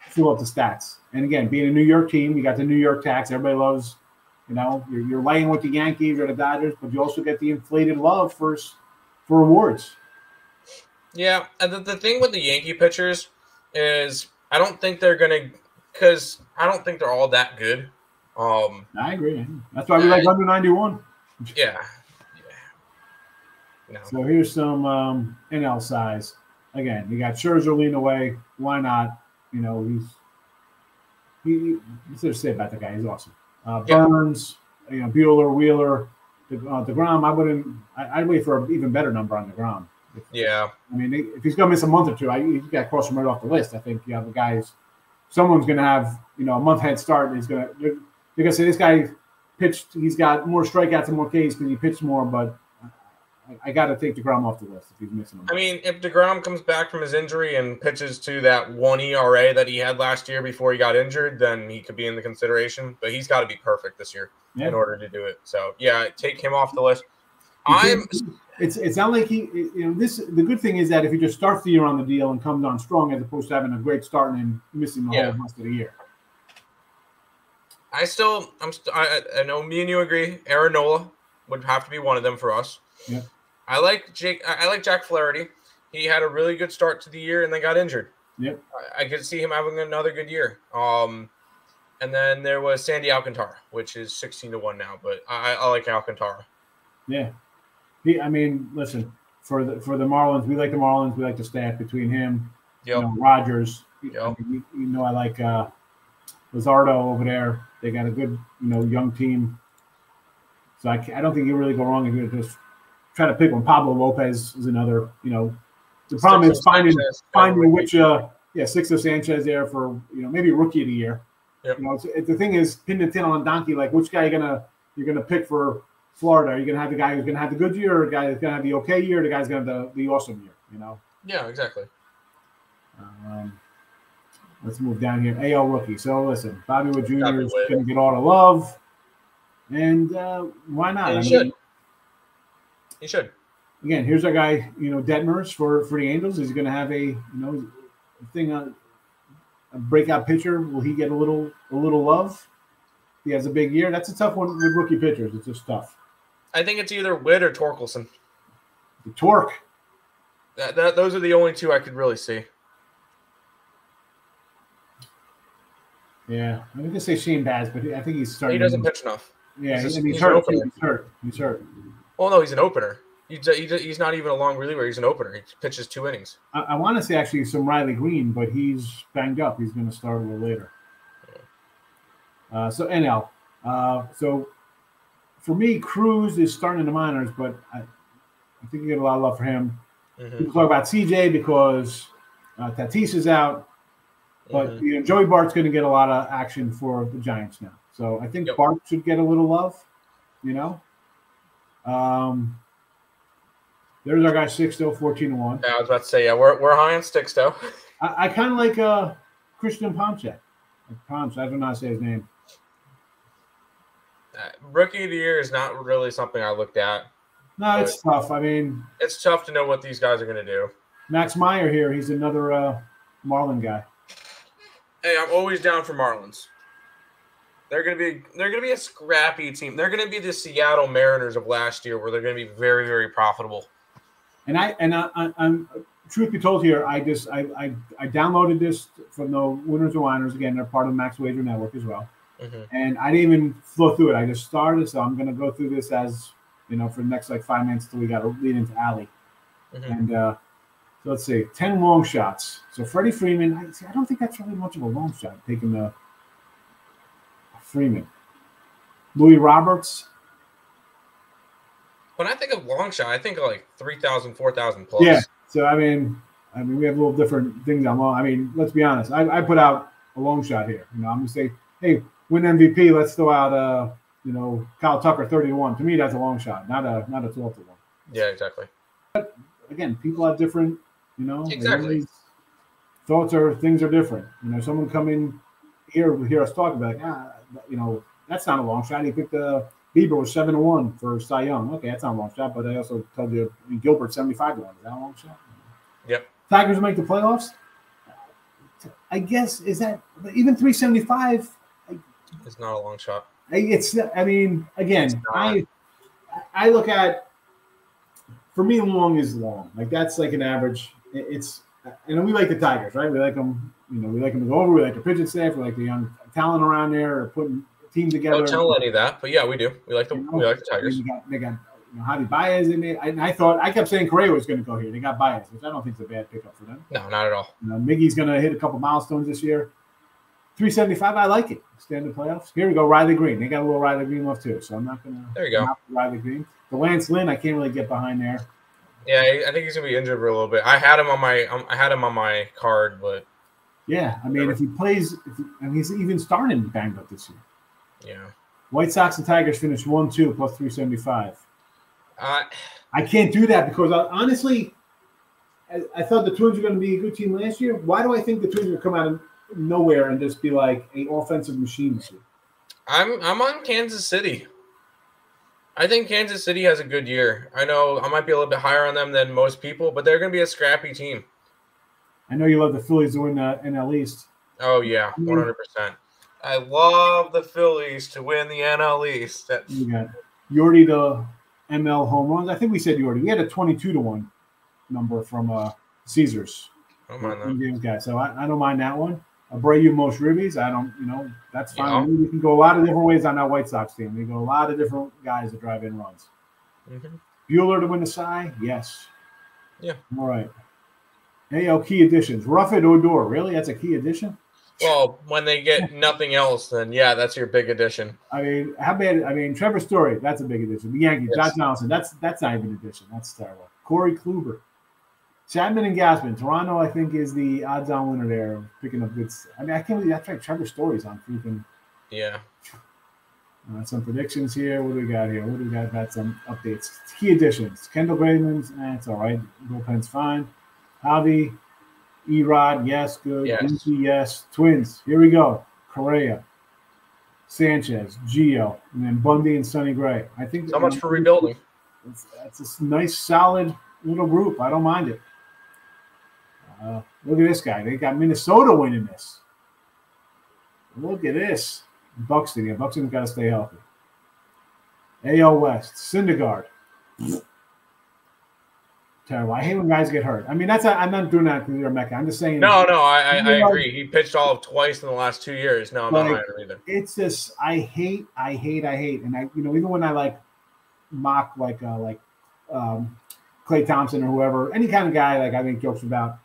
fill up the stats? And again, being a New York team, you got the New York tax. Everybody loves, you're laying with the Yankees or the Dodgers, but you also get the inflated love for awards.
Yeah, and the thing with the Yankee pitchers is I don't think they're going to – because I don't think they're all that good.
I agree. That's why we like under 91.
Yeah. No.
So here's some NL size. Again, you got Scherzer lean away. Why not? He's to say about the guy. He's awesome. Burns, Buehler, Wheeler, DeGrom. I'd wait for an even better number on DeGrom.
Yeah.
I mean, if he's going to miss a month or two, you got to cross him right off the list. I think you have the guys. Someone's going to have a month head start, and they're going to say this guy pitched. He's got more strikeouts and more Ks because he pitched more, but. I got to take DeGrom off the list if he's missing him.
I mean, if DeGrom comes back from his injury and pitches to that 1 ERA that he had last year before he got injured, then he could be in the consideration. But he's got to be perfect this year in order to do it. So, yeah, take him off the list.
It's not like the good thing is that if he just starts the year on the deal and comes on strong as opposed to having a great start and then missing the whole rest of the year.
I know me and you agree. Aaron Nola would have to be one of them for us.
Yeah.
I like Jack Flaherty. He had a really good start to the year and then got injured.
Yep.
I could see him having another good year. And then there was Sandy Alcantara, which is 16-1 now, but I like Alcantara.
Yeah. Listen, for the Marlins, we like the Marlins. We like the staff between him, Rogers.
Yep.
I like Luzardo over there. They got a good, young team. So I don't think you really go wrong if you just try to pick one. Pablo Lopez is another, the problem is finding which, Sixto Sanchez there for, maybe rookie of the year.
Yep.
The thing is, pin the tail on donkey, like which guy you're gonna pick for Florida? Are you gonna have the guy who's gonna have the good year, or the guy that's gonna have the okay year, or the guy's gonna have the awesome year?
Yeah, exactly.
Let's move down here. AL rookie. So listen, Bobby Wood Jr. is gonna get all the love, and why not?
He should.
Again, here's our guy, Detmers for the Angels. He's going to have a breakout pitcher. Will he get a little love? He has a big year. That's a tough one with rookie pitchers. It's just tough.
I think it's either Witt or Torkelson.
The Torque.
Those are the only two I could really see.
Yeah, I'm going to say Shane Baz, but I think he's starting.
He doesn't pitch enough.
Yeah, he's hurt. He's hurt.
Well, no, he's an opener. He's not even a long reliever. He's an opener. He pitches 2 innings.
I want to say actually some Riley Green, but he's banged up. He's going to start a little later. So NL. So for me, Cruz is starting in the minors, but I think you get a lot of love for him. Mm-hmm. People talk about CJ because Tatis is out, but Joey Bart's going to get a lot of action for the Giants now. So I think Bart should get a little love. There's our guy Sixto, 14-1.
Yeah, I was about to say, we're high on Sixto.
I kind of like Christian Ponce. I don't know how to say his name.
Rookie of the year is not really something I looked at.
No, it's tough.
It's tough to know what these guys are going to do.
Max Meyer here. He's another Marlin guy.
Hey, I'm always down for Marlins. They're gonna be a scrappy team. They're gonna be the Seattle Mariners of last year, where they're gonna be very, very profitable.
And I'm truth be told here, I downloaded this from the Winners and Whiners. Again, they're part of the Max Wager Network as well. Mm-hmm. And I didn't even flow through it. I just started, so I'm gonna go through this as for the next 5 minutes till we got to lead into Alley. Mm-hmm. And so let's see, 10 long shots. So Freddie Freeman, I don't think that's really much of a long shot. Taking the Freeman. Louis Roberts.
When I think of long shot, I think of like 3,000, 4,000 plus.
Yeah. So, we have a little different things on long. Let's be honest. I put out a long shot here. I'm going to say, hey, win MVP. Let's throw out, Kyle Tucker 30-1. To me, that's a long shot, not a 12-1.
Yeah, exactly.
But, again, people have different,
Exactly.
Things are different. Someone come in here, hear us talk about, that's not a long shot. He picked Bieber was 7-1 for Cy Young. Okay, that's not a long shot, but I also told you Gilbert 75-1. Is that a long shot?
Yep.
Tigers make the playoffs. I guess even 375.
It's not a long shot.
Again, I look at, for me, long is long. That's like an average. It's we like the Tigers, right? We like them. We like them to go over. We like the pitching staff. We like the young talent around there, or putting a team together.
Don't tell Lenny that, but yeah, we do. We like them. We like the Tigers.
They got Javi Baez in it. And I kept saying Correa was going to go here. They got Baez, which I don't think is a bad pickup for them.
No, not at all.
Miggy's going to hit a couple milestones this year. 375, I like it. Standard playoffs. Here we go, Riley Green. They got a little Riley Green left too, so I'm not going to.
There you go.
Riley Green. The Lance Lynn, I can't really get behind there.
Yeah, I think he's gonna be injured for a little bit. I had him on my card, but
yeah, I mean, if he plays, and he's even starting banged up this year.
Yeah.
White Sox and Tigers finished 1-2 plus 375.
I
can't do that because honestly, I thought the Twins were going to be a good team last year. Why do I think the Twins are going to come out of nowhere and just be like an offensive machine this year?
I'm on Kansas City. I think Kansas City has a good year. I know I might be a little bit higher on them than most people, but they're going to be a scrappy team.
I know you love the Phillies to win the NL East.
Oh, yeah, 100%. I love the Phillies to win the NL East.
You got Yordi to ML home runs. I think we said Yordi. We had a 22-1 number from Caesars.
I don't mind that.
Guy. So I don't mind that one. Abreu most ribbies. I don't, that's fine. Yeah. We can go a lot of different ways on that White Sox team. We go a lot of different guys that drive in runs.
Mm-hmm.
Buehler to win the Cy? Yes.
Yeah.
All right. AL key additions. Ruffett Odor. Really? That's a key addition?
Well, when they get nothing else, then yeah, that's your big addition.
I mean, how bad? I mean, Trevor Story, that's a big addition. The Yankees,
yes.
Josh Donaldson, that's not even an addition. That's terrible. Corey Kluber. Chapman and Gassman. Toronto, I think, is the odds-on winner there, picking up good. I mean, I can't believe that's right. Trevor Story's on freaking.
Yeah.
Some predictions here. What do we got here? What do we got? Got some updates. Key additions. Kendall Bregman, it's all right. Bullpen's fine. Javi, Erod, yes, good.
Yes.
Muncy, yes. Twins, here we go. Correa, Sanchez, Gio, and then Bundy and Sonny Gray. I think
so much for rebuilding.
It's a nice, solid little group. I don't mind it. Look at this guy. They got Minnesota winning this. Look at this. Buxton. Yeah, Buxton's got to stay healthy. AL West. Syndergaard. Terrible. I hate when guys get hurt. I mean, I'm not doing that because you're a Mecca. I'm just saying.
No, I agree. He pitched all of twice in the last 2 years. No, I'm not higher either.
It's just I hate, and I even when I mock Clay Thompson or whoever, any kind of guy I make jokes about.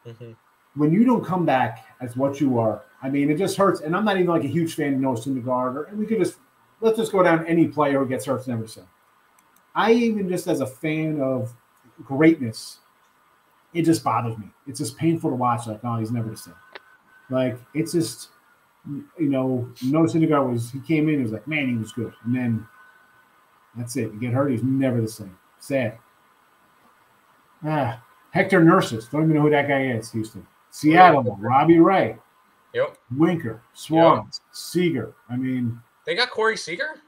Mm-hmm.
When you don't come back as what you are, I mean, it just hurts. And I'm not even a huge fan of Noah Syndergaard. Let's just go down any player who gets hurt. Never say. I even just as a fan of greatness, it just bothers me. It's just painful to watch. He's never the same. It's just, Noah Syndergaard he came in, he was like, man, he was good. And then that's it. You get hurt, he's never the same. Sad. Hector Nurses. Don't even know who that guy is, Houston. Seattle, Robbie Ray.
Yep.
Winker, Suarez, Seager. I mean.
They got Corey Seager?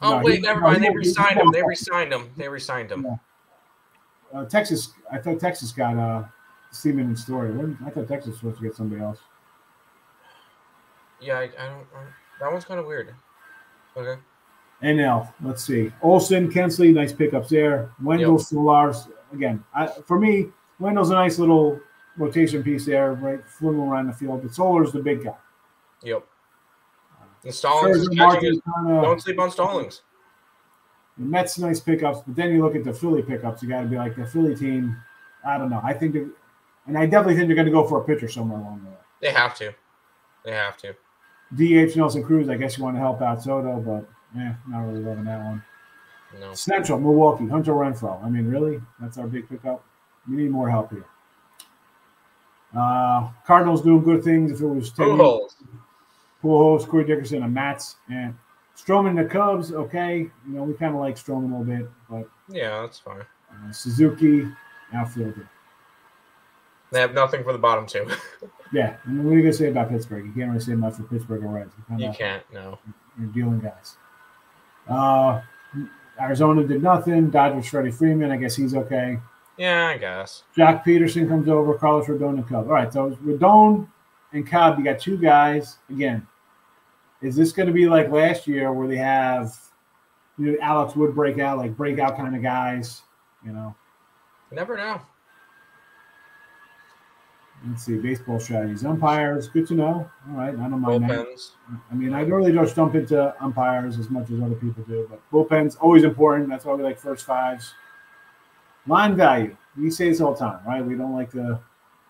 No,
oh, wait, never mind. They re-signed him.
Yeah. Texas, I thought Texas got Siemien and Story. I thought Texas was supposed to get somebody else.
Yeah, I don't. That one's kind of weird. Okay.
NL, let's see. Olsen, Kensley, nice pickups there. Wendell, yep. Solars. Again, for me, Wendell's a nice little rotation piece there, right? Flinging around the field. But Solar's the big guy.
Yep. And Stallings is catching don't sleep on Stallings.
The Mets, nice pickups, but then you look at the Philly pickups. You got to be like the Philly team. I don't know. I definitely think they're going to go for a pitcher somewhere along the way.
They have to.
DH Nelson Cruz. I guess you want to help out Soto, but not really loving that one.
No.
Central Milwaukee, Hunter Renfroe. I mean, really, that's our big pickup. We need more help here. Cardinals doing good things. If it was 10 years. Pujols, Corey Dickerson, and Mats, and Stroman the Cubs. Okay, we kind of like Stroman a little bit, but
yeah, that's fine.
Suzuki, outfielder.
They have nothing for the bottom two.
Yeah, I mean, what are you gonna say about Pittsburgh? You can't really say much for Pittsburgh or Reds.
You can't. No.
You're dealing guys. Arizona did nothing. Dodgers, Freddie Freeman. I guess he's okay.
Yeah, I guess.
Jack Peterson comes over. Carlos Rodon and Cubs. All right, so Rodon and Cobb, you got two guys. Again, is this going to be like last year where they have, Alex Wood breakout kind of guys,
Never know.
Let's see, baseball strategies. Umpires, good to know. All right, I don't mind
bullpens.
That. I mean, I don't really just jump into umpires as much as other people do, but bullpens, always important. That's why we like first fives. Line value. We say this all the time, right? We don't like to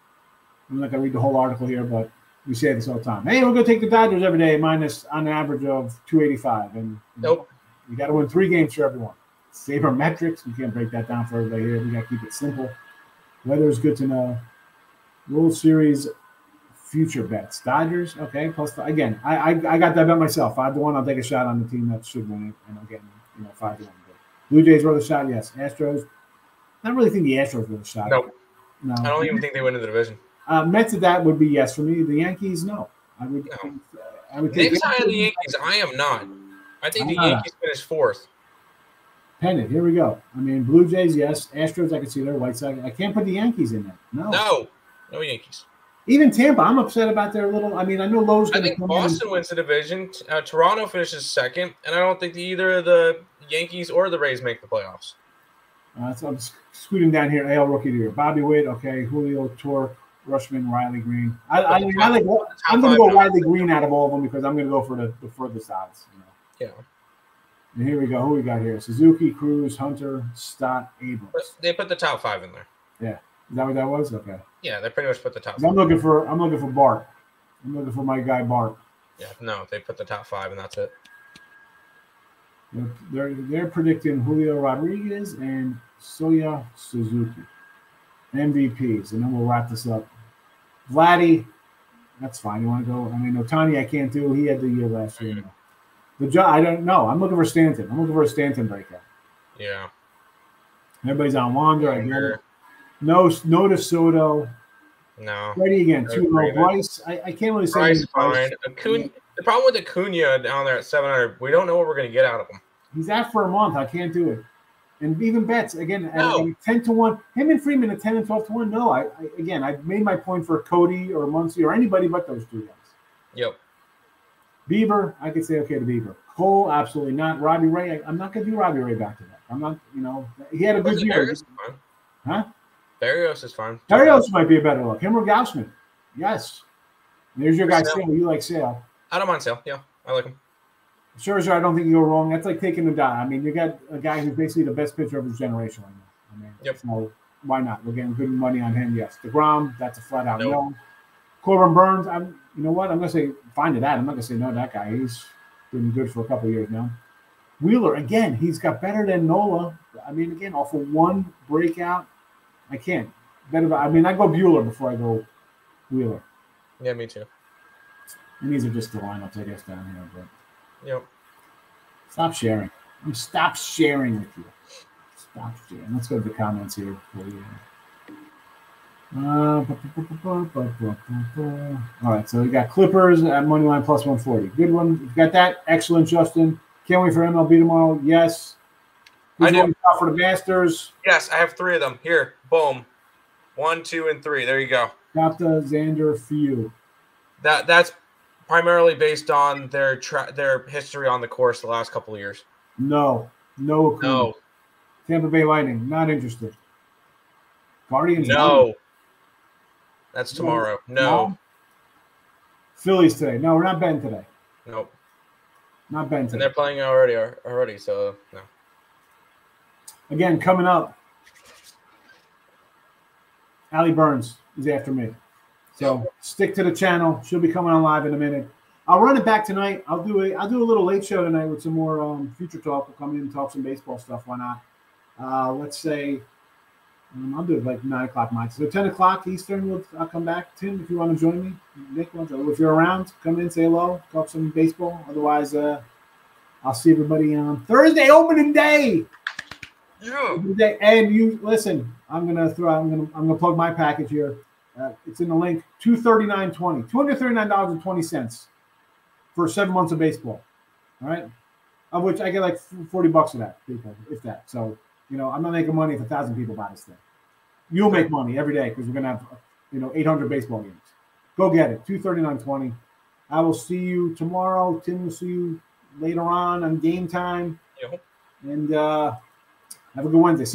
– I'm not going to read the whole article here, but we say this all the time. Hey, we're going to take the Dodgers every day minus on an average of 285. And
nope.
You got to win 3 games for everyone. Sabermetrics. We can't break that down for everybody here. We got to keep it simple. Weather is good to know. World Series future bets. Dodgers, okay. Plus, again, I got that bet myself. 5-1. I'll take a shot on the team that should win it, and I'm getting 5-1. Blue Jays worth a shot, yes. Astros. I don't really think the Astros worth a shot.
Nope.
No.
I don't even think they win in the division.
Mets of that would be yes for me. The Yankees, no. I would take
Nick's high on the Yankees. I am not. I think the Yankees finished 4th.
Pennant, here we go. I mean, Blue Jays, yes. Astros, I can see there. White Sox. I can't put the Yankees in there. No Yankees. Even Tampa, I'm upset about their little. I mean, I know Lowe's going to come in.
I think Boston wins the division. Toronto finishes 2nd, and I don't think either of the Yankees or the Rays make the playoffs.
So I'm scooting down here. AL Rookie of the Year. Bobby Witt, okay. Julio, Torque, Rushman, Riley Green. I'm going to go Riley Green out of all of them because I'm going to go for the furthest odds.
Yeah.
And here we go. Who we got here? Suzuki, Cruz, Hunter, Stott, Abrams.
They put the top 5 in there.
Yeah. Is that what that was? Okay.
Yeah, they pretty much put the top 5.
I'm looking for Bart. I'm looking for my guy Bart.
Yeah, no, they put the top 5 and that's it.
They're predicting Julio Rodriguez and Soya Suzuki MVPs, and then we'll wrap this up. Vladdy, that's fine. You want to go? I mean, Ohtani, I can't do. He had the year last year. I don't know. I'm looking for Stanton. I'm looking for a Stanton breakout.
Yeah.
Everybody's on Wander. I get it. No to Soto.
No.
Ready again. 2-0. Bryce. I can't really say.
Bryce fine. The problem with Acuna down there at 700, we don't know what we're going to get out of him.
He's out for a month. I can't do it. And even bets again at 10-1. Him and Freeman at 10 and 12-1. No, I made my point for Cody or Muncy or anybody but those 2 guys.
Yep.
Bieber, I could say okay to Bieber. Cole, absolutely not. Robbie Ray, I'm not going to do Robbie Ray back to back. I'm not. He had a good year.
Barrios is fine.
Huh?
Barrios is fine.
Barrios might be a better look. Him or Gaussman. Yes. There's your guy, Sale. You like Sale.
I don't mind Sale. Yeah, I like him.
Scherzer, I don't think you go wrong. That's like taking a die. I mean, you got a guy who's basically the best pitcher of his generation right now. I mean, so why not? We're getting good money on him. Yes. DeGrom, that's a flat out no. Corbin Burns, you know what? I'm going to say fine to that. I'm not going to say no to that guy. He's been good for a couple of years now. Wheeler, again, he's got better than Nola. I mean, again, off of one breakout, I can't. I go Buehler before I go Wheeler.
Yeah, me too.
And these are just the lineups, I guess, down here. But
yep.
Stop sharing. Stop sharing with you. Stop sharing. Let's go to the comments here for you. All right, so we got Clippers at moneyline plus 140. Good one. You got that? Excellent, Justin. Can't wait for MLB tomorrow. Yes.
I do.
For the Masters.
Yes, I have 3 of them. Here, boom. 1, 2, and 3. There you go.
Got the Xander Few.
That's primarily based on their history on the course the last couple of years.
No. Tampa Bay Lightning, not interested. Guardians.
No. That's tomorrow. No.
Phillies today. No, we're not betting today.
Nope.
Not betting today.
And they're playing already, so no.
Again, coming up, Allie Burns is after me. So stick to the channel. She'll be coming on live in a minute. I'll run it back tonight. I'll do a little late show tonight with some more future talk. We'll come in and talk some baseball stuff. Why not? Let's say I'll do it like 9 o'clock my time. So 10 o'clock Eastern, I'll come back. Tim, if you want to join me. Nick, if you're around, come in, say hello, talk some baseball. Otherwise, I'll see everybody on Thursday, opening day.
Yeah.
And you listen. I'm gonna plug my package here. It's in the link. $239.20. $239.20 for 7 months of baseball. All right, of which I get like $40 of that, people, if that. So. I'm not making money if 1,000 people buy this thing. You'll make money every day because we're gonna have 800 baseball games. Go get it. $239.20. I will see you tomorrow. Tim will see you later on game time.
Yep.
And have a good Wednesday.